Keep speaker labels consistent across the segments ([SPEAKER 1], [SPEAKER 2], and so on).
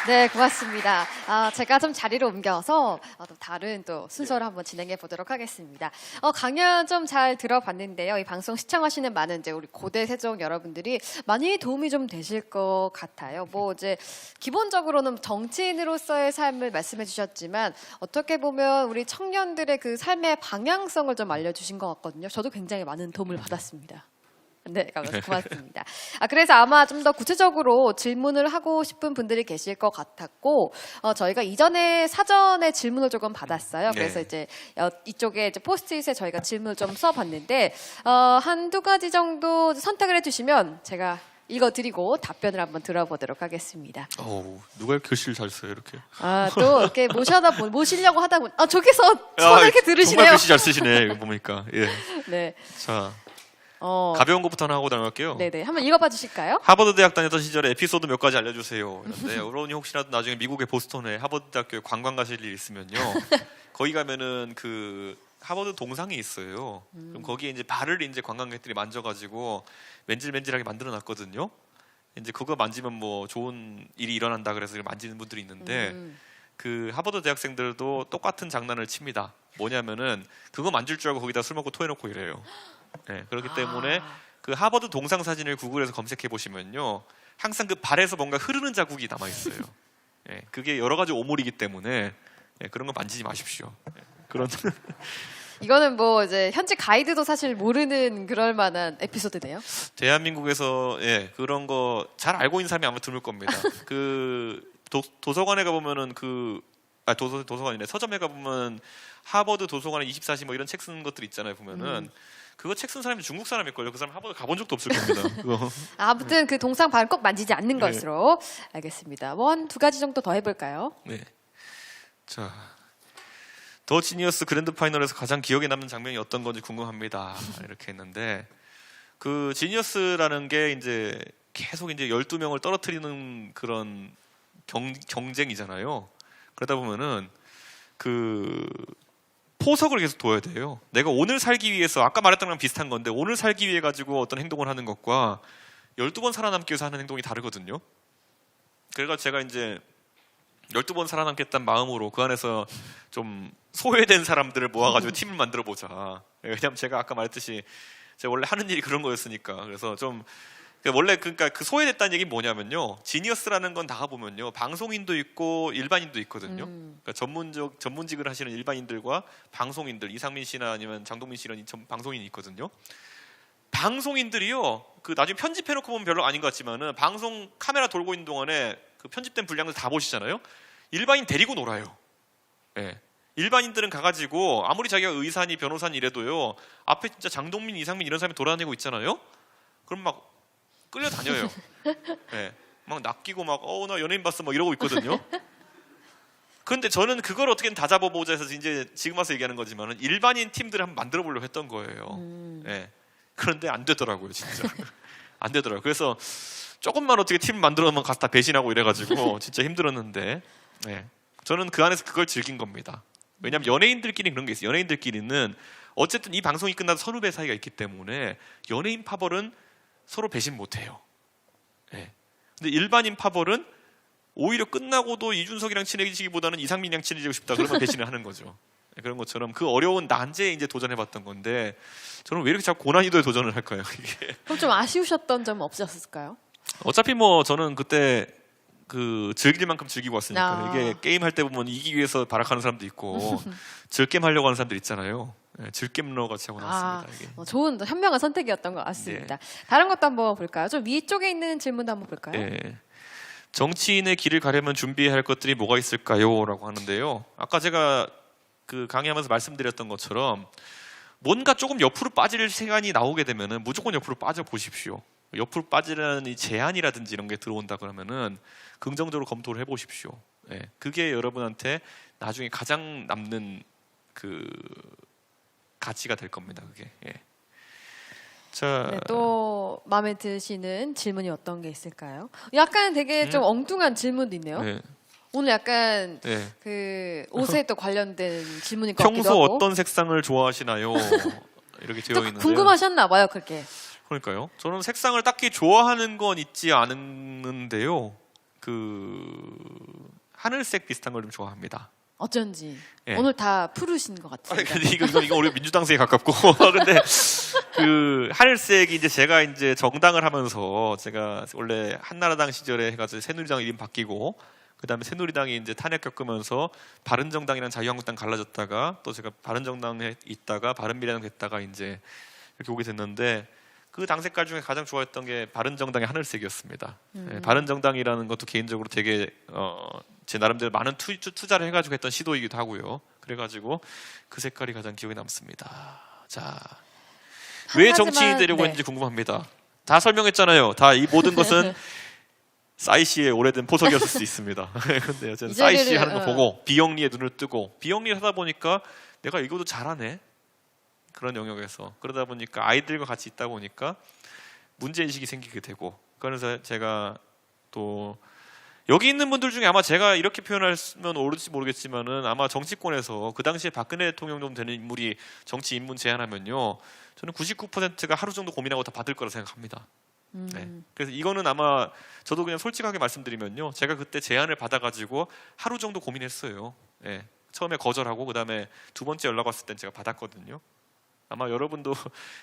[SPEAKER 1] 네, 고맙습니다. 제가 좀 자리를 옮겨서 또 다른 또 순서를 한번 진행해 보도록 하겠습니다. 강연 좀 잘 들어봤는데요. 이 방송 시청하시는 많은 이제 우리 고대 세종 여러분들이 많이 도움이 좀 되실 것 같아요. 뭐 이제 기본적으로는 정치인으로서의 삶을 말씀해 주셨지만 어떻게 보면 우리 청년들의 그 삶의 방향성을 좀 알려주신 것 같거든요. 저도 굉장히 많은 도움을 받았습니다. 네, 고맙습니다. 그래서 아마 좀 더 구체적으로 질문을 하고 싶은 분들이 계실 것 같았고, 저희가 이전에 사전에 질문을 조금 받았어요. 그래서 이제 이쪽에 이제 포스트잇에 저희가 질문을 좀 써봤는데, 한두 가지 정도 선택을 해주시면 제가 읽어드리고 답변을 한번 들어보도록 하겠습니다.
[SPEAKER 2] 누가 글씨를 잘 써요, 이렇게?
[SPEAKER 1] 또 이렇게 모시려고 하다 보니, 저기서 손을 이렇게 들으시네요.
[SPEAKER 2] 정말 글씨 잘 쓰시네, 이거 보니까. 예.
[SPEAKER 1] 네.
[SPEAKER 2] 자. 가벼운 것부터 하나 하고 나갈게요.
[SPEAKER 1] 네네, 한번 읽어봐 주실까요?
[SPEAKER 2] 하버드 대학 다녔던 시절에 에피소드 몇 가지 알려주세요. 그런데 여러분이 혹시라도 나중에 미국의 보스턴에 하버드 대학교에 관광 가실 일 있으면요, 거기 가면은 그 하버드 동상이 있어요. 그럼 거기에 이제 발을 이제 관광객들이 만져가지고 맨질맨질하게 만들어놨거든요. 이제 그거 만지면 뭐 좋은 일이 일어난다 그래서 만지는 분들이 있는데 그 하버드 대학생들도 똑같은 장난을 칩니다. 뭐냐면은 그거 만질 줄 알고 거기다 술 먹고 토해놓고 이래요. 네, 그렇기 때문에 그 하버드 동상 사진을 구글에서 검색해 보시면요, 항상 그 발에서 뭔가 흐르는 자국이 남아 있어요. 네, 그게 여러 가지 오물이기 때문에 그런 거 만지지 마십시오. 그런
[SPEAKER 1] 이거는 뭐 이제 현지 가이드도 사실 모르는 그럴 만한 에피소드네요.
[SPEAKER 2] 대한민국에서 그런 거 잘 알고 있는 사람이 아마 드물 겁니다. 그 도서관에 가 보면은 도서관이네, 서점에 가 보면 하버드 도서관에 24시 뭐 이런 책 쓰는 것들 있잖아요. 보면은 그거 책 쓴 사람이 중국 사람일걸요. 그 사람 하버드 가본 적도 없을 겁니다. 그거.
[SPEAKER 1] 아무튼 그 동상 발은 꼭 만지지 않는 것으로 알겠습니다. 뭐 한 두 가지 정도 더 해볼까요?
[SPEAKER 2] 네. 자, 더 지니어스 그랜드 파이널에서 가장 기억에 남는 장면이 어떤 건지 궁금합니다. 이렇게 했는데, 그 지니어스라는 게 이제 계속 이제 12명을 떨어뜨리는 그런 경쟁이잖아요. 그러다 보면은 그 포석을 계속 둬야 돼요. 내가 오늘 살기 위해서, 아까 말했던 거랑 비슷한 건데, 오늘 살기 위해 가지고 어떤 행동을 하는 것과 12번 살아남기 위해서 하는 행동이 다르거든요. 그래서 제가 이제 12번 살아남겠다는 마음으로 그 안에서 좀 소외된 사람들을 모아가지고 팀을 만들어 보자. 왜냐면 제가 아까 말했듯이 제가 원래 하는 일이 그런 거였으니까. 그래서 좀 원래 그러니까 그 소외됐다는 얘기는 뭐냐면요, 지니어스라는 건 다 보면요, 방송인도 있고 일반인도 있거든요. 그러니까 전문직을 하시는 일반인들과 방송인들, 이상민 씨나 아니면 장동민 씨 이런 방송인이 있거든요. 방송인들이요, 그 나중에 편집해놓고 보면 별로 아닌 것 같지만은 방송 카메라 돌고 있는 동안에 그 편집된 분량을 다 보시잖아요. 일반인 데리고 놀아요. 예. 일반인들은 가가지고 아무리 자기가 의사니 변호사니 이래도요, 앞에 진짜 장동민, 이상민 이런 사람이 돌아다니고 있잖아요. 그럼 막 끌려다녀요. 네. 막 낚이고 막 나 연예인 봤어 막 이러고 있거든요. 그런데 저는 그걸 어떻게든 다 잡아보자 해서 이제 지금 와서 얘기하는 거지만은 일반인 팀들을 한번 만들어 보려고 했던 거예요. 네. 그런데 안 되더라고요, 진짜. 안 되더라고요. 그래서 조금만 어떻게 팀 만들어 놓으면 가서 다 배신하고 이래가지고 진짜 힘들었는데, 네. 저는 그 안에서 그걸 즐긴 겁니다. 왜냐하면 연예인들끼리 그런 게 있어요. 연예인들끼리는 어쨌든 이 방송이 끝나도 선후배 사이가 있기 때문에 연예인 파벌은 서로 배신 못해요. 네. 근데 일반인 파벌은 오히려 끝나고도 이준석이랑 친해지기보다는 이상민이랑 친해지고 싶다 그러면 배신을 하는 거죠. 네, 그런 것처럼 그 어려운 난제에 이제 도전해봤던 건데, 저는 왜 이렇게 자꾸 고난이도에 도전을 할까요? 이게.
[SPEAKER 1] 그럼 좀 아쉬우셨던 점 없으셨을까요?
[SPEAKER 2] 어차피 뭐 저는 그때 그 즐길 만큼 즐기고 왔으니까. 이게 게임 할 때 보면 이기기 위해서 발악하는 사람도 있고 즐겜 하려고 하는 사람들 있잖아요. 네, 즐겜러 같이 하고 나왔습니다. 이게.
[SPEAKER 1] 좋은 현명한 선택이었던 것 같습니다. 다른 것도 한번 볼까요? 좀 위쪽에 있는 질문도 한번 볼까요?
[SPEAKER 2] 네. 정치인의 길을 가려면 준비해야 할 것들이 뭐가 있을까요? 라고 하는데요. 아까 제가 그 강의하면서 말씀드렸던 것처럼 뭔가 조금 옆으로 빠질 시간이 나오게 되면은 무조건 옆으로 빠져 보십시오. 옆으로 빠지라는 이 제한이라든지 이런 게 들어온다 그러면은 긍정적으로 검토를 해보십시오. 예, 그게 여러분한테 나중에 가장 남는 그 가치가 될 겁니다. 그게. 예. 자,
[SPEAKER 1] 네, 또 마음에 드시는 질문이 어떤 게 있을까요? 약간 되게 좀 엉뚱한 질문도 있네요.
[SPEAKER 2] 네.
[SPEAKER 1] 오늘 약간
[SPEAKER 2] 네.
[SPEAKER 1] 그 옷에 또 관련된 질문인 것 같기도
[SPEAKER 2] 평소
[SPEAKER 1] 하고.
[SPEAKER 2] 어떤 색상을 좋아하시나요? 이렇게 되어 있는데.
[SPEAKER 1] 궁금하셨나 봐요, 그렇게.
[SPEAKER 2] 그러니까요. 저는 색상을 딱히 좋아하는 건 있지 않는데요. 그 하늘색 비슷한 걸 좀 좋아합니다.
[SPEAKER 1] 어쩐지
[SPEAKER 2] 예.
[SPEAKER 1] 오늘 다 푸르신 것 같습니다.
[SPEAKER 2] 근데 이거 우리 민주당색에 가깝고 근데 그 하늘색이 이제 제가 이제 정당을 하면서 제가 원래 한나라당 시절에 해가지고 새누리당 이름 바뀌고 그다음에 새누리당이 이제 탄핵 겪으면서 바른정당이랑 자유한국당 갈라졌다가 또 제가 바른정당에 있다가 바른미래당 됐다가 이제 이렇게 오게 됐는데 그 당 색깔 중에 가장 좋아했던 게 바른정당의 하늘색이었습니다. 예, 바른정당이라는 것도 개인적으로 되게 제 나름대로 많은 투자를 해가지고 했던 시도이기도 하고요. 그래가지고 그 색깔이 가장 기억에 남습니다. 자, 왜 정치인이 되려고
[SPEAKER 1] 네.
[SPEAKER 2] 했는지 궁금합니다. 다 설명했잖아요. 다 이 모든 것은 싸이 씨의 오래된 포석이었을 수 있습니다. 근데 저는 싸이 씨 하는 거 보고 비영리에 눈을 뜨고 비영리를 하다 보니까 내가 이것도 잘하네. 그런 영역에서 그러다 보니까 아이들과 같이 있다 보니까 문제인식이 생기게 되고 그래서 제가 또 여기 있는 분들 중에 아마 제가 이렇게 표현하면 옳을지 모르겠지만은 아마 정치권에서 그 당시에 박근혜 대통령 정도 되는 인물이 정치 입문 제안하면요 저는 99%가 하루 정도 고민하고 다 받을 거라 생각합니다. 네. 그래서 이거는 아마 저도 그냥 솔직하게 말씀드리면요 제가 그때 제안을 받아가지고 하루 정도 고민했어요. 네. 처음에 거절하고 그 다음에 두 번째 연락 왔을 땐 제가 받았거든요. 아마 여러분도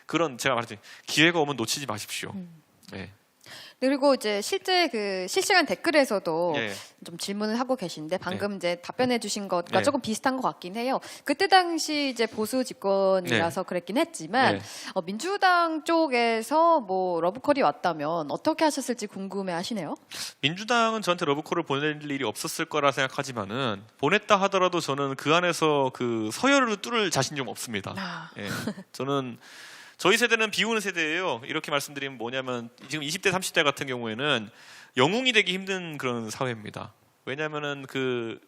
[SPEAKER 2] 그런 제가 말했더니 기회가 오면 놓치지 마십시오. 네.
[SPEAKER 1] 그리고 이제 실제 그 실시간 댓글에서도
[SPEAKER 2] 예.
[SPEAKER 1] 좀 질문을 하고 계신데 방금 이제 답변해 주신 것과
[SPEAKER 2] 네.
[SPEAKER 1] 조금 비슷한 것 같긴 해요. 그때 당시 이제 보수 집권이라서 그랬긴 했지만
[SPEAKER 2] 네.
[SPEAKER 1] 민주당 쪽에서 뭐 러브콜이 왔다면 어떻게 하셨을지 궁금해 하시네요.
[SPEAKER 2] 민주당은 저한테 러브콜을 보낼 일이 없었을 거라 생각하지만은 보냈다 하더라도 저는 그 안에서 그 서열을 뚫을 자신 좀 없습니다. 예. 저는 저희 세대는 비우는 세대예요. 이렇게 말씀드리면 뭐냐면 지금 20대 30대 같은 경우에는 영웅이 되기 힘든 그런 사회입니다. 왜냐하면은 그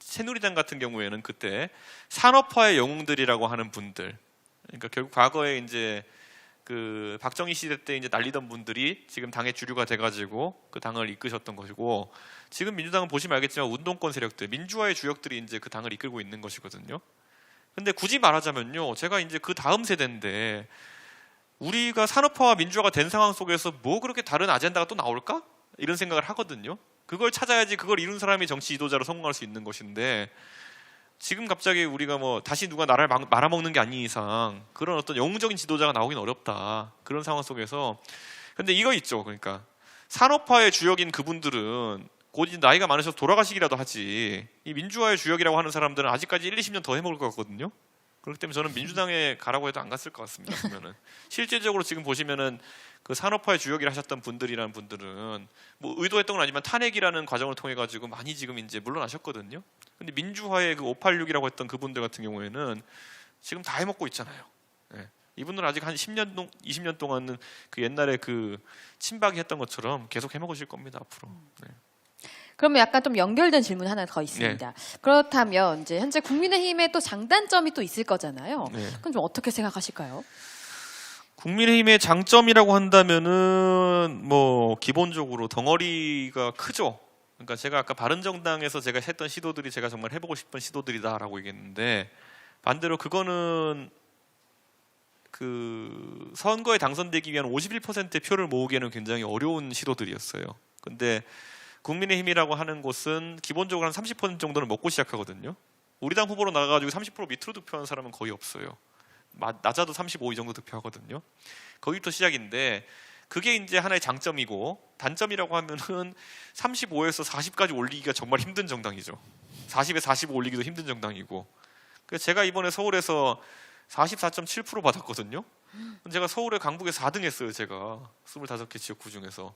[SPEAKER 2] 새누리당 같은 경우에는 그때 산업화의 영웅들이라고 하는 분들, 그러니까 결국 과거에 이제 그 박정희 시대 때 이제 날리던 분들이 지금 당의 주류가 돼가지고 그 당을 이끄셨던 것이고 지금 민주당은 보시면 알겠지만 운동권 세력들, 민주화의 주역들이 이제 그 당을 이끌고 있는 것이거든요. 근데 굳이 말하자면요, 제가 이제 그 다음 세대인데 우리가 산업화와 민주화가 된 상황 속에서 뭐 그렇게 다른 아젠다가 또 나올까? 이런 생각을 하거든요. 그걸 찾아야지 그걸 이룬 사람이 정치 지도자로 성공할 수 있는 것인데 지금 갑자기 우리가 뭐 다시 누가 나라를 말아먹는 게 아닌 이상 그런 어떤 영웅적인 지도자가 나오긴 어렵다. 그런 상황 속에서 근데 이거 있죠. 그러니까 산업화의 주역인 그분들은 곧 이제 나이가 많으셔서 돌아가시기라도 하지 이 민주화의 주역이라고 하는 사람들은 아직까지 1, 20년 더 해먹을 것 같거든요. 그렇기 때문에 저는 민주당에 가라고 해도 안 갔을 것 같습니다. 보면은 실질적으로 지금 보시면은 그 산업화의 주역이라 하셨던 분들이라는 분들은 뭐 의도했던 건 아니지만 탄핵이라는 과정을 통해 가지고 많이 지금 이제 물러나셨거든요. 근데 민주화의 그 586이라고 했던 그분들 같은 경우에는 지금 다 해먹고 있잖아요. 네. 이분들은 아직 한 10년, 20년 동안은 그 옛날에 그 친박이 했던 것처럼 계속 해먹으실 겁니다 앞으로. 네.
[SPEAKER 1] 그러면 약간 좀 연결된 질문 하나 더 있습니다. 그렇다면 이제 현재 국민의힘에 또 장단점이 또 있을 거잖아요. 그럼 좀 어떻게 생각하실까요?
[SPEAKER 2] 국민의힘의 장점이라고 한다면은 뭐 기본적으로 덩어리가 크죠. 그러니까 제가 아까 바른정당에서 제가 했던 시도들이 제가 정말 해보고 싶은 시도들이다라고 얘기했는데 반대로 그거는 그 선거에 당선되기 위한 51%의 표를 모으기에는 굉장히 어려운 시도들이었어요. 근데 국민의힘이라고 하는 곳은 기본적으로 한 30% 정도는 먹고 시작하거든요. 우리 당 후보로 나가가지고 30% 밑으로 득표하는 사람은 거의 없어요. 낮아도 35 이 정도 득표하거든요. 거기부터 시작인데 그게 이제 하나의 장점이고 단점이라고 하면은 35에서 40까지 올리기가 정말 힘든 정당이죠. 40에 45 올리기도 힘든 정당이고. 그래서 제가 이번에 서울에서 44.7% 받았거든요. 제가 서울에 강북에 4등 했어요. 제가 25개 지역구 중에서.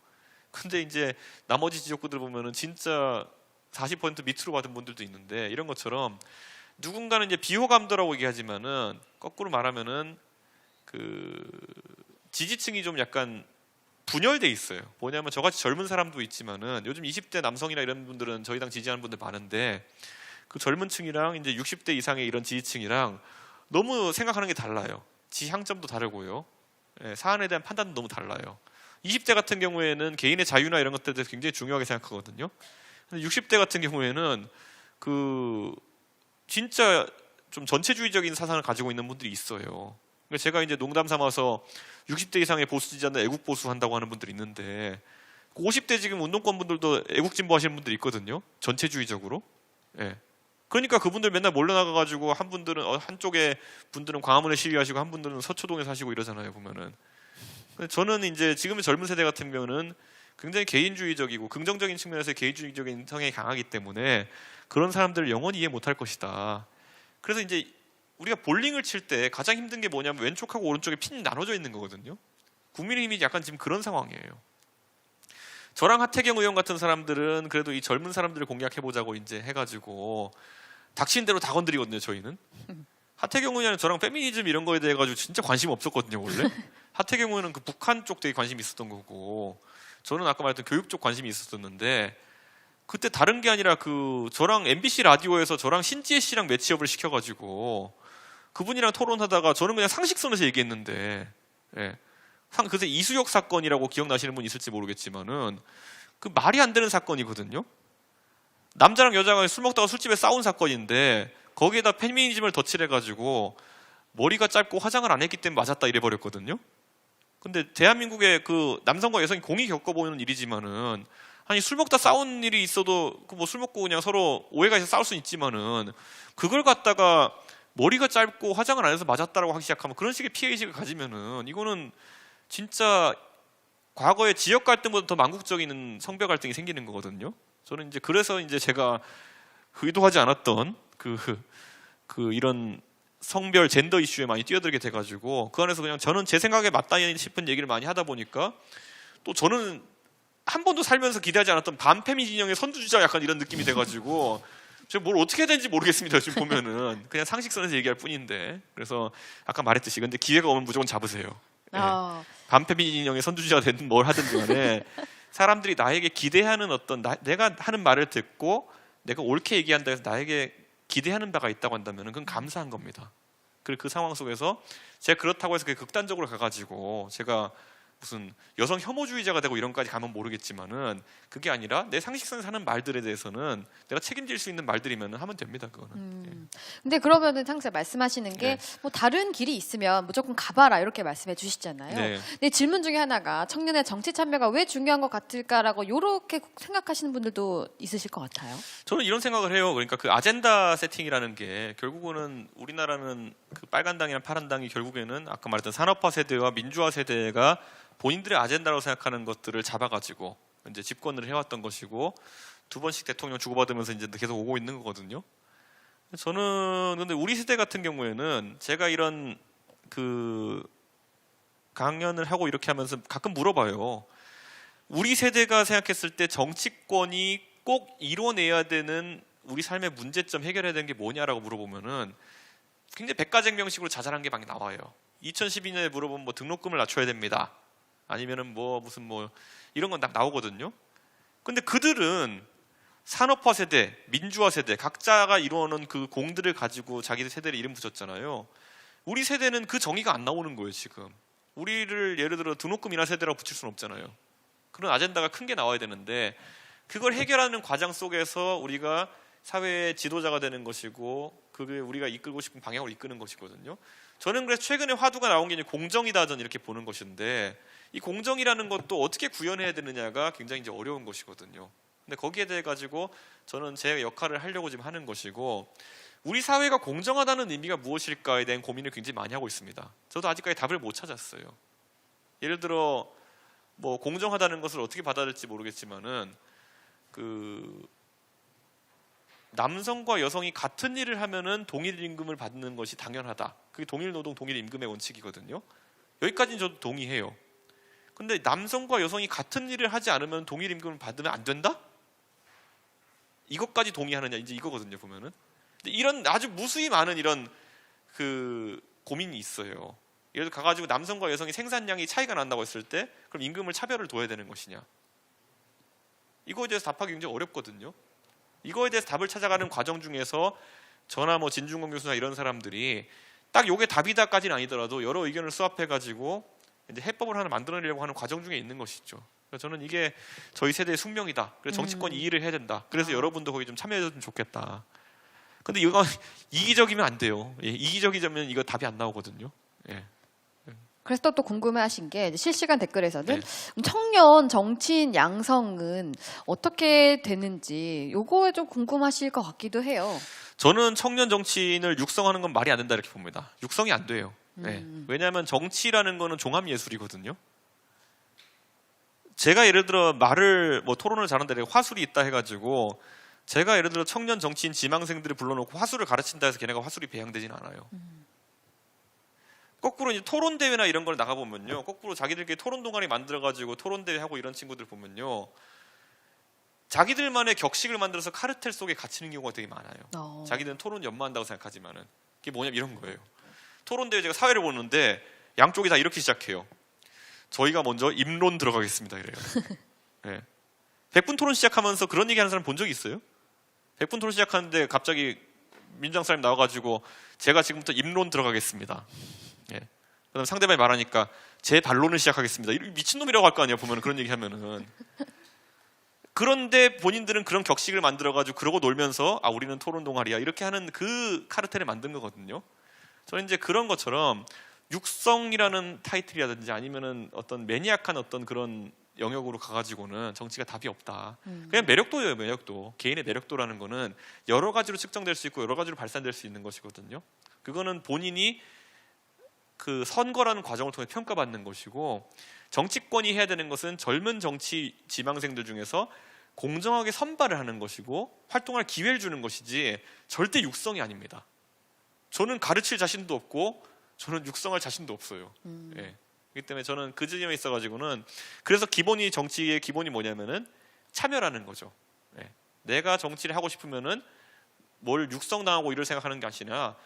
[SPEAKER 2] 근데 이제 나머지 지역구들 보면은 진짜 40% 밑으로 받은 분들도 있는데 이런 것처럼 누군가는 이제 비호감도라고 얘기하지만은 거꾸로 말하면은 그 지지층이 좀 약간 분열돼 있어요. 뭐냐면 저같이 젊은 사람도 있지만은 요즘 20대 남성이나 이런 분들은 저희 당 지지하는 분들 많은데 그 젊은 층이랑 이제 60대 이상의 이런 지지층이랑 너무 생각하는 게 달라요. 지향점도 다르고요. 사안에 대한 판단도 너무 달라요. 20대 같은 경우에는 개인의 자유나 이런 것들에 대해서 굉장히 중요하게 생각하거든요. 근데 60대 같은 경우에는 그 진짜 좀 전체주의적인 사상을 가지고 있는 분들이 있어요. 제가 이제 농담 삼아서 60대 이상의 보수 지지자는 애국 보수 한다고 하는 분들이 있는데 50대 지금 운동권 분들도 애국진보 하시는 분들이 있거든요. 전체주의적으로. 예. 그러니까 그분들 맨날 몰려나가가지고 한 분들은 한쪽에 분들은 광화문에 시위하시고 한 분들은 서초동에 사시고 이러잖아요. 보면은. 저는 이제 지금의 젊은 세대 같은 경우는 굉장히 개인주의적이고 긍정적인 측면에서 개인주의적인 성향이 강하기 때문에 그런 사람들을 영원히 이해 못할 것이다. 그래서 이제 우리가 볼링을 칠 때 가장 힘든 게 뭐냐면 왼쪽하고 오른쪽에 핀이 나눠져 있는 거거든요. 국민의힘이 약간 지금 그런 상황이에요. 저랑 하태경 의원 같은 사람들은 그래도 이 젊은 사람들을 공략해보자고 이제 해가지고 닥친 대로 다 건드리거든요. 저희는. 하태경 의원은 저랑 페미니즘 이런 거에 대해 가지고 진짜 관심 없었거든요. 원래. 하태경 의원은 그 북한 쪽 되게 관심이 있었던 거고 저는 아까 말했던 교육 쪽 관심이 있었었는데 그때 다른 게 아니라 그 저랑 MBC 라디오에서 저랑 신지혜 씨랑 매치업을 시켜가지고 그분이랑 토론하다가 저는 그냥 상식선에서 얘기했는데 예. 그래서 이수혁 사건이라고 기억나시는 분 있을지 모르겠지만은 그 말이 안 되는 사건이거든요. 남자랑 여자가 술 먹다가 술집에 싸운 사건인데 거기에다 페미니즘을 덧칠해가지고 머리가 짧고 화장을 안 했기 때문에 맞았다 이래 버렸거든요. 근데 대한민국의 그 남성과 여성이 공이 겪어보는 일이지만은 아니 술 먹다 싸운 일이 있어도 그 뭐 술 먹고 그냥 서로 오해가 있어서 싸울 수는 있지만은 그걸 갖다가 머리가 짧고 화장을 안 해서 맞았다라고 하기 시작하면 그런 식의 피해의식을 가지면은 이거는 진짜 과거의 지역 갈등보다 더 망국적인 성별 갈등이 생기는 거거든요. 저는 이제 그래서 이제 제가 의도하지 않았던 이런 성별 젠더 이슈에 많이 뛰어들게 돼가지고 그 안에서 그냥 저는 제 생각에 맞다 싶은 얘기를 많이 하다 보니까 또 저는 한 번도 살면서 기대하지 않았던 반페미 진영의 선두주자 약간 이런 느낌이 돼가지고 제가 뭘 어떻게 해야 되는지 모르겠습니다. 지금 보면은 그냥 상식선에서 얘기할 뿐인데 그래서 아까 말했듯이 근데 기회가 오면 무조건 잡으세요. 네. 반페미 진영의 선두주자가 되든 뭘 하든 간에 사람들이 나에게 기대하는 어떤 내가 하는 말을 듣고 내가 옳게 얘기한다 해서 나에게 기대하는 바가 있다고 한다면 그건 감사한 겁니다. 그리고 그 상황 속에서 제가 그렇다고 해서 그게 극단적으로 가가지고 제가 무슨 여성 혐오주의자가 되고 이런까지 가면 모르겠지만은 그게 아니라 내 상식선에서 하는 말들에 대해서는 내가 책임질 수 있는 말들이면 하면 됩니다. 그거는.
[SPEAKER 1] 근데 그러면은 항상 말씀하시는 게 뭐 다른 길이 있으면 무조건 가봐라 이렇게 말씀해 주시잖아요.
[SPEAKER 2] 네.
[SPEAKER 1] 근데 질문 중에 하나가 청년의 정치 참여가 왜 중요한 것 같을까라고 이렇게 생각하시는 분들도 있으실 것 같아요.
[SPEAKER 2] 저는 이런 생각을 해요. 그러니까 그 아젠다 세팅이라는 게 결국은 우리나라는 그 빨간당이나 파란당이 결국에는 아까 말했던 산업화 세대와 민주화 세대가 본인들의 아젠다라고 생각하는 것들을 잡아가지고 이제 집권을 해왔던 것이고 두 번씩 대통령 주고받으면서 이제 계속 오고 있는 거거든요. 저는 근데 우리 세대 같은 경우에는 제가 이런 그 강연을 하고 이렇게 하면서 가끔 물어봐요. 우리 세대가 생각했을 때 정치권이 꼭 이뤄내야 되는 우리 삶의 문제점 해결해야 되는 게 뭐냐라고 물어보면은 굉장히 백가쟁명식으로 자잘한 게 막 나와요. 2012년에 물어보면 뭐 등록금을 낮춰야 됩니다. 아니면은 뭐 무슨 뭐 이런 건 딱 나오거든요. 근데 그들은 산업화 세대, 민주화 세대 각자가 이루어놓은 그 공들을 가지고 자기들 세대를 이름 붙였잖아요. 우리 세대는 그 정의가 안 나오는 거예요. 지금 우리를 예를 들어 등록금 인하 세대라고 붙일 수는 없잖아요. 그런 아젠다가 큰 게 나와야 되는데 그걸 해결하는 과정 속에서 우리가 사회의 지도자가 되는 것이고 그게 우리가 이끌고 싶은 방향을 이끄는 것이거든요. 저는 그래서 최근에 화두가 나온 게 이제 공정이다 전 이렇게 보는 것인데 이 공정이라는 것도 어떻게 구현해야 되느냐가 굉장히 이제 어려운 것이거든요. 근데 거기에 대해 가지고 저는 제 역할을 하려고 지금 하는 것이고 우리 사회가 공정하다는 의미가 무엇일까에 대한 고민을 굉장히 많이 하고 있습니다. 저도 아직까지 답을 못 찾았어요. 예를 들어 뭐 공정하다는 것을 어떻게 받아들일지 모르겠지만은 그 남성과 여성이 같은 일을 하면은 동일 임금을 받는 것이 당연하다. 그게 동일 노동 동일 임금의 원칙이거든요. 여기까지는 저도 동의해요. 근데 남성과 여성이 같은 일을 하지 않으면 동일 임금을 받으면 안 된다? 이것까지 동의하느냐 이제 이거거든요 보면은. 근데 이런 아주 무수히 많은 이런 그 고민이 있어요. 예를 들어 가가지고 남성과 여성이 생산량이 차이가 난다고 했을 때 그럼 임금을 차별을 둬야 되는 것이냐? 이거에 대해서 답하기 굉장히 어렵거든요. 이거에 대해서 답을 찾아가는 과정 중에서 저나 뭐 진중권 교수나 이런 사람들이 딱 요게 답이다까지는 아니더라도 여러 의견을 수합해가지고 이제 해법을 하나 만들어내려고 하는 과정 중에 있는 것이죠. 그래서 저는 이게 저희 세대의 숙명이다. 그래서 정치권이 이 일을 해야 된다. 그래서 여러분도 거기 좀 참여해줬으면 좋겠다. 근데 이거 이기적이면 안 돼요. 예, 이기적이면 이거 답이 안 나오거든요. 예.
[SPEAKER 1] 그래서 또 궁금해하신 게 이제 실시간 댓글에서는
[SPEAKER 2] 네.
[SPEAKER 1] 청년 정치인 양성은 어떻게 되는지 요거에 좀 궁금하실 것 같기도 해요.
[SPEAKER 2] 저는 청년 정치인을 육성하는 건 말이 안 된다 이렇게 봅니다. 육성이 안 돼요. 네. 왜냐하면 정치라는 거는 종합 예술이거든요. 제가 예를 들어 말을 뭐 토론을 잘한다, 화술이 있다 해가지고 제가 예를 들어 청년 정치인 지망생들을 불러놓고 화술을 가르친다 해서 걔네가 화술이 배양되진 않아요. 거꾸로 이제 토론 대회나 이런 걸 나가 보면요, 거꾸로 자기들끼리 토론 동아리 만들어가지고 토론 대회 하고 이런 친구들 보면요, 자기들만의 격식을 만들어서 카르텔 속에 갇히는 경우가 되게 많아요. 자기들은 토론 연마한다고 생각하지만은 그게 뭐냐면 이런 거예요. 토론 대회 제가 사회를 보는데 양쪽이 다 이렇게 시작해요. 저희가 먼저 입론 들어가겠습니다 이래요. 네. 100분 토론 시작하면서 그런 얘기하는 사람 본 적 있어요? 100분 토론 시작하는데 갑자기 민주당 사람이 나와가지고 제가 지금부터 입론 들어가겠습니다. 예. 그다음 상대방이 말하니까 제 반론을 시작하겠습니다. 미친놈이라고 할 거 아니에요. 보면 그런 얘기 하면은. 그런데 본인들은 그런 격식을 만들어가지고 그러고 놀면서 아 우리는 토론 동아리야 이렇게 하는 그 카르텔을 만든 거거든요. 저는 이제 그런 것처럼 육성이라는 타이틀이라든지 아니면은 어떤 매니악한 어떤 그런 영역으로 가가지고는 정치가 답이 없다. 그냥 매력도예요, 매력도. 개인의 매력도라는 거는 여러 가지로 측정될 수 있고 여러 가지로 발산될 수 있는 것이거든요. 그거는 본인이 그 선거라는 과정을 통해 평가받는 것이고, 정치권이 해야 되는 것은 젊은 정치 지망생들 중에서 공정하게 선발을 하는 것이고 활동할 기회를 주는 것이지 절대 육성이 아닙니다. 저는 가르칠 자신도 없고 저는 육성할 자신도 없어요. 예. 그렇기 때문에 저는 그 지점에 있어가지고는 그래서 기본이 정치의 기본이 뭐냐면은 참여라는 거죠. 예. 내가 정치를 하고 싶으면은 뭘 육성당하고 이럴 생각하는 게 아니라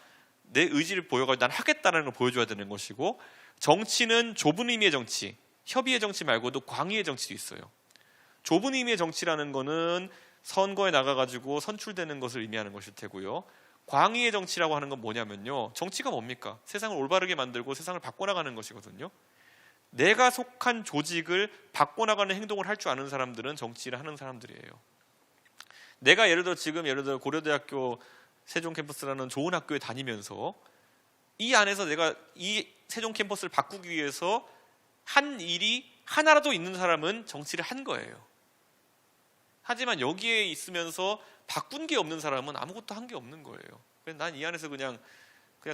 [SPEAKER 2] 내 의지를 보여가지고 난 하겠다는 걸 보여줘야 되는 것이고, 정치는 좁은 의미의 정치, 협의의 정치 말고도 광의의 정치도 있어요. 좁은 의미의 정치라는 거는 선거에 나가가지고 선출되는 것을 의미하는 것일 테고요. 광의의 정치라고 하는 건 뭐냐면요, 정치가 뭡니까? 세상을 올바르게 만들고 세상을 바꿔나가는 것이거든요. 내가 속한 조직을 바꿔나가는 행동을 할 줄 아는 사람들은 정치를 하는 사람들이에요. 내가 예를 들어 고려대학교 세종 캠퍼스라는 좋은 학교에 다니면서 이 안에서 내가 이 세종 캠퍼스를 바꾸기 위해서 한 일이 하나라도 있는 사람은 정치를 한 거예요. 하지만 여기에 있으면서 바꾼 게 없는 사람은 아무것도 한 게 없는 거예요. 그래서 난 이 안에서 그냥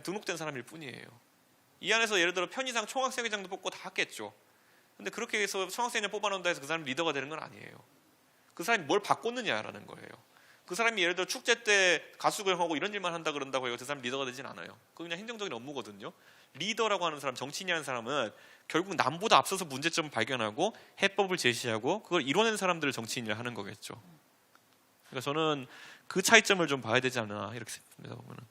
[SPEAKER 2] 등록된 사람일 뿐이에요. 이 안에서 예를 들어 편의상 총학생회장도 뽑고 다 했겠죠. 근데 그렇게 해서 총학생회장 뽑아놓는다 해서 그 사람이 리더가 되는 건 아니에요. 그 사람이 뭘 바꿨느냐라는 거예요. 그 사람이 예를 들어 축제 때 가수구경하고 이런 일만 한다 그런다고 해서 그 사람이 리더가 되진 않아요. 그건 그냥 행정적인 업무거든요. 리더라고 하는 사람, 정치인이라는 사람은 결국 남보다 앞서서 문제점을 발견하고 해법을 제시하고 그걸 이뤄낸 사람들을 정치인이라 하는 거겠죠. 그러니까 저는 그 차이점을 좀 봐야 되지 않나 이렇게 생각합니다. 보면은.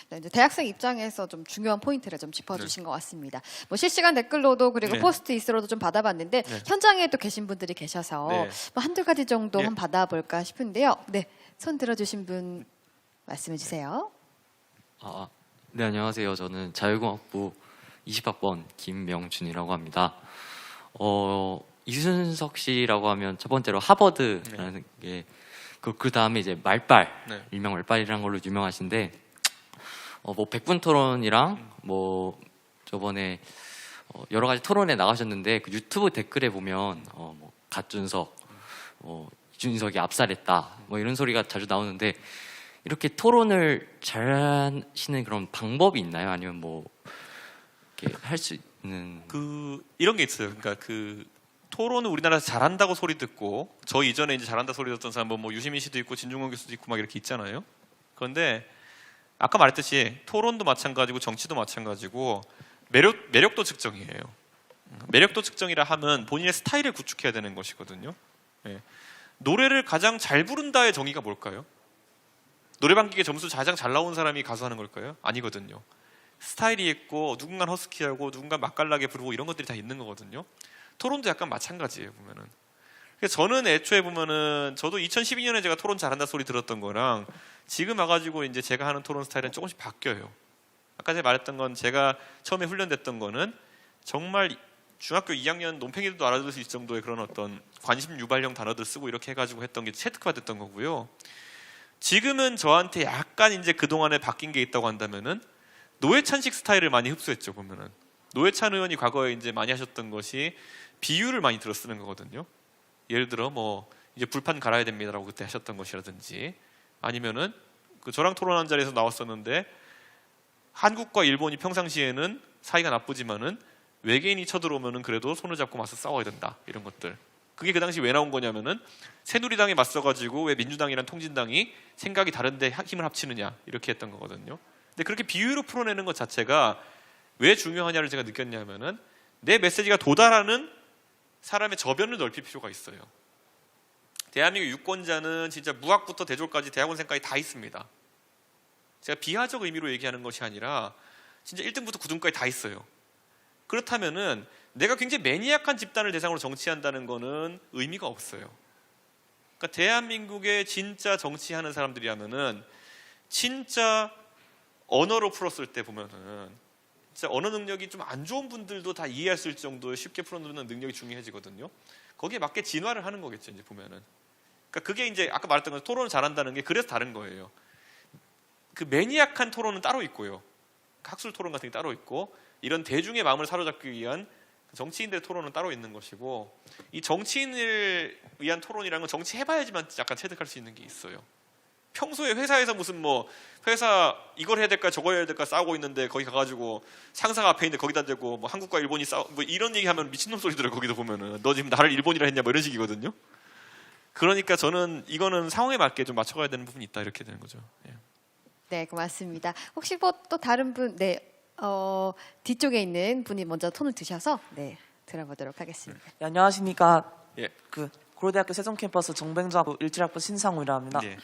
[SPEAKER 1] 네, 이제 대학생 입장에서 좀 중요한 포인트를 좀 짚어주신 것 같습니다. 뭐 실시간 댓글로도 그리고 포스트잇으로도 좀 받아봤는데 현장에 또 계신 분들이 계셔서 뭐 한두 가지 정도 한번 받아볼까 싶은데요. 네, 손 들어주신 분 말씀해 주세요.
[SPEAKER 3] 네, 안녕하세요. 저는 자유공학부 20학번 김명준이라고 합니다. 이순석 씨라고 하면 첫 번째로 하버드라는 게 그 다음에 이제 말빨, 일명 말빨이라는 걸로 유명하신데, 뭐 100분 토론이랑 뭐 저번에 여러 가지 토론에 나가셨는데 그 유튜브 댓글에 보면 뭐 갓준석, 이준석이 압살했다, 뭐 이런 소리가 자주 나오는데 이렇게 토론을 잘 하시는 그런 방법이 있나요? 아니면 뭐 이렇게 할 수 있는
[SPEAKER 2] 이런 게 있어요. 그러니까 토론은 우리나라에서 잘한다고 소리 듣고, 저 이전에 이제 잘한다 소리 듣던 사람 뭐 유시민 씨도 있고 진중권 교수도 있고 막 이렇게 있잖아요. 그런데 아까 말했듯이 토론도 마찬가지고 정치도 마찬가지고 매력도 측정이에요. 매력도 측정이라 하면 본인의 스타일을 구축해야 되는 것이거든요. 예. 노래를 가장 잘 부른다의 정의가 뭘까요? 노래방 기계 점수 가장 잘 나온 사람이 가수 하는 걸까요? 아니거든요. 스타일이 있고 누군가 허스키하고 누군가 맛깔나게 부르고 이런 것들이 다 있는 거거든요. 토론도 약간 마찬가지예요, 보면은. 그래서 저는 애초에 보면은 저도 2012년에 제가 토론 잘한다 소리 들었던 거랑 지금 와가지고 이제 제가 하는 토론 스타일은 조금씩 바뀌어요. 아까 제가 말했던 건 제가 처음에 훈련됐던 거는 정말 중학교 2학년 논팽이들도 알아들을 수 있을 정도의 그런 어떤 관심 유발형 단어들 쓰고 이렇게 해가지고 했던 게 체특화 됐던 거고요. 지금은 저한테 약간 이제 그동안에 바뀐 게 있다고 한다면은 노회찬식 스타일을 많이 흡수했죠, 보면은. 노회찬 의원이 과거에 이제 많이 하셨던 것이 비유를 많이 들어 쓰는 거거든요. 예를 들어 뭐 이제 불판 갈아야 됩니다라고 그때 하셨던 것이라든지 아니면은 그 저랑 토론한 자리에서 나왔었는데 한국과 일본이 평상시에는 사이가 나쁘지만은 외계인이 쳐들어오면은 그래도 손을 잡고 맞서 싸워야 된다 이런 것들. 그게 그 당시 왜 나온 거냐면은 새누리당에 맞서가지고 왜 민주당이랑 통진당이 생각이 다른데 힘을 합치느냐 이렇게 했던 거거든요. 근데 그렇게 비유로 풀어내는 것 자체가 왜 중요하냐를 제가 느꼈냐면은 내 메시지가 도달하는 사람의 저변을 넓힐 필요가 있어요. 대한민국 유권자는 진짜 무학부터 대졸까지 대학원생까지 다 있습니다. 제가 비하적 의미로 얘기하는 것이 아니라 진짜 1등부터 9등까지 다 있어요. 그렇다면은 내가 굉장히 매니악한 집단을 대상으로 정치한다는 거는 의미가 없어요. 그러니까 대한민국의 진짜 정치하는 사람들이라면은 진짜 언어로 풀었을 때 보면은 진짜 언어 능력이 좀 안 좋은 분들도 다 이해할 수 있을 정도의 쉽게 풀어내는 능력이 중요해지거든요. 거기에 맞게 진화를 하는 거겠죠. 이제 보면은. 그러니까 그게 이제 아까 말했던 건 토론을 잘한다는 게 그래서 다른 거예요. 그 매니악한 토론은 따로 있고요. 학술 토론 같은 게 따로 있고 이런 대중의 마음을 사로잡기 위한 정치인들의 토론은 따로 있는 것이고 이 정치인을 위한 토론이라는 건 정치해봐야지만 약간 체득할 수 있는 게 있어요. 평소에 회사에서 무슨 뭐 회사 이걸 해야 될까 저거 해야 될까 싸우고 있는데 거기 가가지고 상사가 앞에 있는데 거기다 대고 뭐 한국과 일본이 싸우 뭐 이런 얘기하면 미친놈 소리들을 거기서 보면은 너 지금 나를 일본이라 했냐 뭐 이런 식이거든요. 그러니까 저는 이거는 상황에 맞게 좀 맞춰가야 되는 부분이 있다 이렇게 되는 거죠. 예.
[SPEAKER 1] 네, 고맙습니다. 혹시 뭐 또 다른 분, 네, 뒤쪽에 있는 분이 먼저 톤을 드셔서 네 들어보도록 하겠습니다.
[SPEAKER 4] 네, 안녕하십니까.
[SPEAKER 2] 예.
[SPEAKER 4] 그 고려대학교 세종 캠퍼스 정뱅조학부 17학번 신상우이라 합니다.
[SPEAKER 2] 예.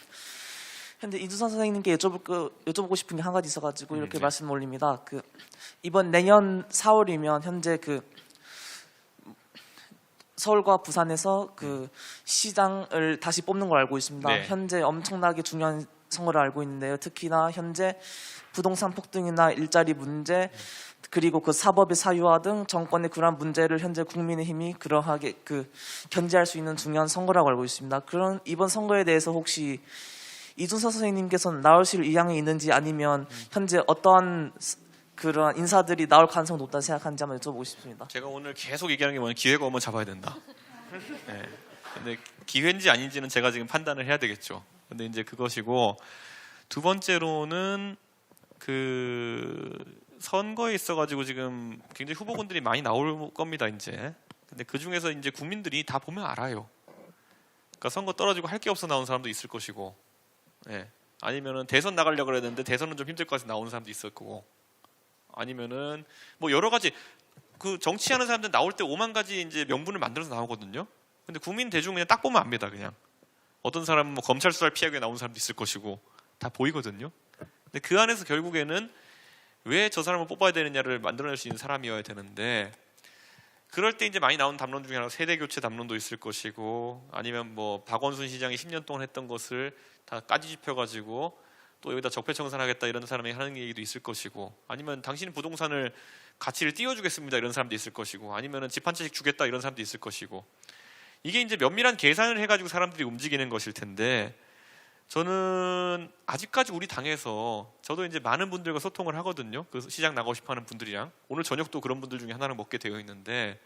[SPEAKER 4] 근데 이두선 선생님께 여쭤보고 싶은 게 한 가지 있어가지고 이렇게
[SPEAKER 2] 네.
[SPEAKER 4] 말씀 올립니다. 그 이번 내년 4월이면 현재 그 서울과 부산에서 그 시장을 다시 뽑는 걸 알고 있습니다.
[SPEAKER 2] 네.
[SPEAKER 4] 현재 엄청나게 중요한 선거를 알고 있는데요. 특히나 현재 부동산 폭등이나 일자리 문제 그리고 그 사법의 사유화 등 정권의 그러한 문제를 현재 국민의힘이 그러하게 그 견제할 수 있는 중요한 선거라고 알고 있습니다. 그런 이번 선거에 대해서 혹시 이준서 선생님께서는 나오실 의향이 있는지 아니면 현재 어떠한 그런 인사들이 나올 가능성이 높다고 생각하는지 한번 여쭤보고 싶습니다.
[SPEAKER 2] 제가 오늘 계속 얘기하는 게 뭐냐면 기회가 오면 잡아야 된다. 네. 근데 기회인지 아닌지는 제가 지금 판단을 해야 되겠죠. 근데 이제 그것이고 두 번째로는 그 선거에 있어가지고 지금 굉장히 후보군들이 많이 나올 겁니다 이제. 근데 그 중에서 이제 국민들이 다 보면 알아요. 그러니까 선거 떨어지고 할 게 없어 나온 사람도 있을 것이고, 예. 아니면은 대선 나가려고 그랬는데 대선은 좀 힘들 것 같아서 나오는 사람도 있을 거고, 아니면은 뭐 여러 가지 그 정치하는 사람들 나올 때 5만 가지 이제 명분을 만들어서 나오거든요. 근데 국민 대중 그냥 딱 보면 압니다 그냥. 어떤 사람은 뭐 검찰 수사를 피하기 위해 나온 사람도 있을 것이고 다 보이거든요. 근데 그 안에서 결국에는 왜 저 사람을 뽑아야 되느냐를 만들어낼 수 있는 사람이어야 되는데 그럴 때 이제 많이 나오는 담론 중에 하나가 세대 교체 담론도 있을 것이고 아니면 뭐 박원순 시장이 10년 동안 했던 것을 다 까지집혀 가지고 또 여기다 적폐청산하겠다 이런 사람이 하는 얘기도 있을 것이고 아니면 당신은 부동산을 가치를 띄워주겠습니다 이런 사람도 있을 것이고 아니면 집 한 채씩 주겠다 이런 사람도 있을 것이고 이게 이제 면밀한 계산을 해가지고 사람들이 움직이는 것일 텐데 저는 아직까지 우리 당에서 저도 이제 많은 분들과 소통을 하거든요. 그 시장 나가고 싶어하는 분들이랑 오늘 저녁도 그런 분들 중에 하나를 먹게 되어 있는데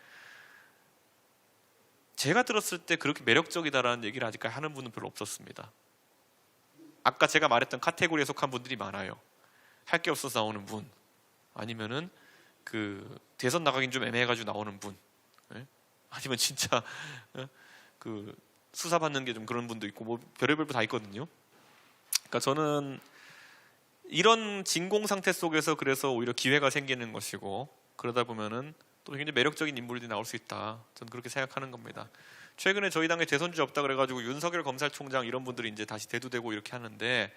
[SPEAKER 2] 제가 들었을 때 그렇게 매력적이다라는 얘기를 아직까지 하는 분은 별로 없었습니다. 아까 제가 말했던 카테고리에 속한 분들이 많아요. 할 게 없어서 나오는 분, 아니면은 그 대선 나가긴 좀 애매해가지고 나오는 분, 예? 아니면 진짜 그 수사 받는 게 좀 그런 분도 있고 뭐 별의별 분 다 있거든요. 그러니까 저는 이런 진공 상태 속에서 그래서 오히려 기회가 생기는 것이고 그러다 보면은 또 굉장히 매력적인 인물들이 나올 수 있다. 저는 그렇게 생각하는 겁니다. 최근에 저희 당에 대선 주자 없다 그래가지고 윤석열 검찰총장 이런 분들이 이제 다시 대두되고 이렇게 하는데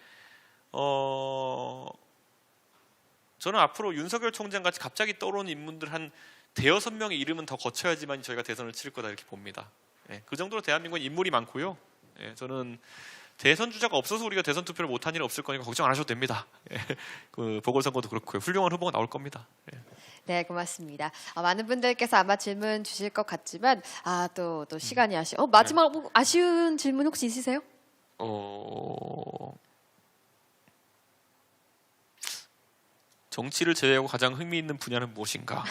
[SPEAKER 2] 저는 앞으로 윤석열 총장 같이 갑자기 떠오르는 인물들 한 대여섯 명의 이름은 더 거쳐야지만 저희가 대선을 치를 거다 이렇게 봅니다. 예, 그 정도로 대한민국은 인물이 많고요. 예, 저는 대선 주자가 없어서 우리가 대선 투표를 못한 일은 없을 거니까 걱정 안 하셔도 됩니다. 예, 그 보궐선거도 그렇고요. 훌륭한 후보가 나올 겁니다. 예.
[SPEAKER 1] 네, 고맙습니다. 많은 분들께서 아마 질문 주실 것 같지만 또 시간이 마지막 뭐 아쉬운 질문 혹시 있으세요?
[SPEAKER 2] 정치를 제외하고 가장 흥미있는 분야는 무엇인가?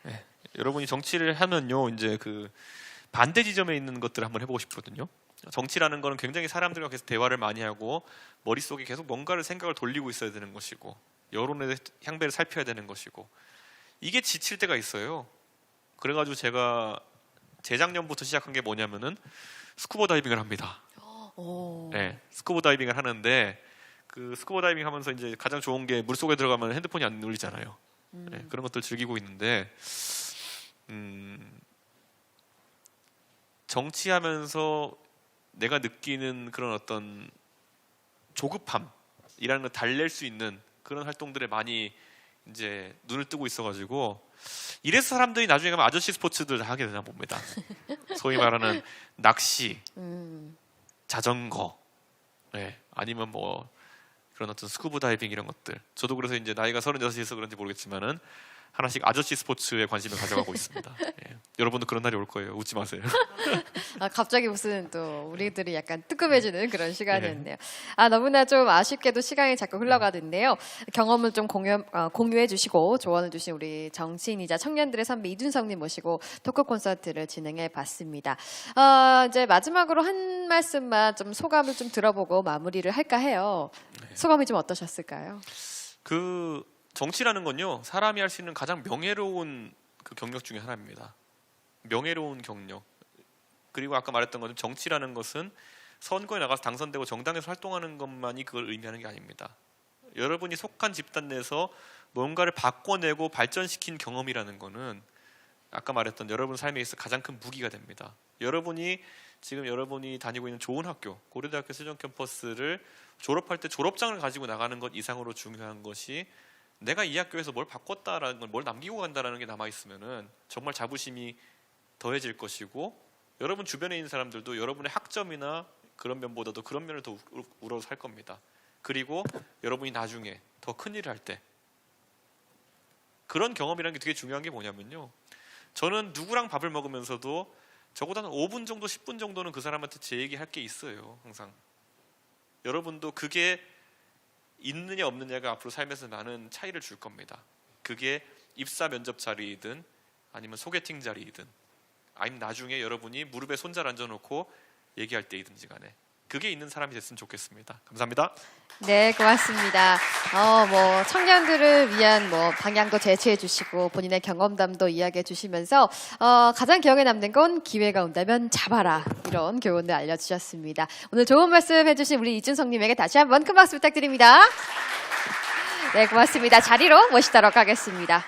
[SPEAKER 2] 네, 여러분이 정치를 하면요, 이제 그 반대 지점에 있는 것들을 한번 해보고 싶거든요. 정치라는 거는 굉장히 사람들과 계속 대화를 많이 하고 머릿속에 계속 뭔가를 생각을 돌리고 있어야 되는 것이고 여론의 향배를 살펴야 되는 것이고 이게 지칠 때가 있어요. 그래가지고 제가 재작년부터 시작한 게 뭐냐면은 스쿠버 다이빙을 합니다.
[SPEAKER 1] 오.
[SPEAKER 2] 네, 스쿠버 다이빙을 하는데 그 스쿠버 다이빙 하면서 이제 가장 좋은 게 물속에 들어가면 핸드폰이 안 울리잖아요. 네, 그런 것들 즐기고 있는데 정치하면서 내가 느끼는 그런 어떤 조급함이라는 걸 달랠 수 있는 그런 활동들에 많이 이제 눈을 뜨고 있어가지고 이래서 사람들이 나중에 가면 아저씨 스포츠들 다 하게 되나 봅니다. 소위 말하는 낚시, 자전거, 네, 아니면 뭐 그런 어떤 스쿠버 다이빙 이런 것들. 저도 그래서 이제 나이가 36이어서 그런지 모르겠지만은 하나씩 아저씨 스포츠에 관심을 가져가고 있습니다. 예. 여러분도 그런 날이 올 거예요. 웃지 마세요.
[SPEAKER 1] 아, 갑자기 무슨 또 우리들이 약간 뜨끔해지는 그런 시간이었네요. 아, 너무나 좀 아쉽게도 시간이 자꾸 흘러가는데요. 경험을 좀 공유해 주시고 조언을 주신 우리 정치인이자 청년들의 선배 이준석님 모시고 토크 콘서트를 진행해 봤습니다. 이제 마지막으로 한 말씀만 좀 소감을 좀 들어보고 마무리를 할까 해요. 소감이 좀 어떠셨을까요?
[SPEAKER 2] 그 정치라는 건요, 사람이 할 수 있는 가장 명예로운 그 경력 중에 하나입니다. 명예로운 경력. 그리고 아까 말했던 것처럼 정치라는 것은 선거에 나가서 당선되고 정당에서 활동하는 것만이 그걸 의미하는 게 아닙니다. 여러분이 속한 집단 내에서 뭔가를 바꿔내고 발전시킨 경험이라는 거는 아까 말했던 여러분 삶에 있어 가장 큰 무기가 됩니다. 지금 여러분이 다니고 있는 좋은 학교, 고려대학교 세종 캠퍼스를 졸업할 때 졸업장을 가지고 나가는 것 이상으로 중요한 것이 내가 이 학교에서 뭘 바꿨다라는 걸, 뭘 남기고 간다라는 게 남아 있으면은 정말 자부심이 더해질 것이고, 여러분 주변에 있는 사람들도 여러분의 학점이나 그런 면보다도 그런 면을 더 우러서 할 겁니다. 그리고 여러분이 나중에 더 큰 일을 할 때 그런 경험이라는 게 되게 중요한 게 뭐냐면요, 저는 누구랑 밥을 먹으면서도 적어도 한 5분 정도 10분 정도는 그 사람한테 제 얘기할 게 있어요. 항상 여러분도 그게 있느냐 없느냐가 앞으로 삶에서 많은 차이를 줄 겁니다. 그게 입사 면접 자리이든 아니면 소개팅 자리이든 아니면 나중에 여러분이 무릎에 손잘 얹어놓고 얘기할 때이든지 간에 그게 있는 사람이 됐으면 좋겠습니다. 감사합니다.
[SPEAKER 1] 네, 고맙습니다. 뭐 청년들을 위한 뭐 방향도 제시해 주시고 본인의 경험담도 이야기해 주시면서 가장 기억에 남는 건 기회가 온다면 잡아라, 이런 교훈을 알려주셨습니다. 오늘 좋은 말씀 해주신 우리 이준석님에게 다시 한번 큰 박수 부탁드립니다. 네, 고맙습니다. 자리로 모시도록 하겠습니다.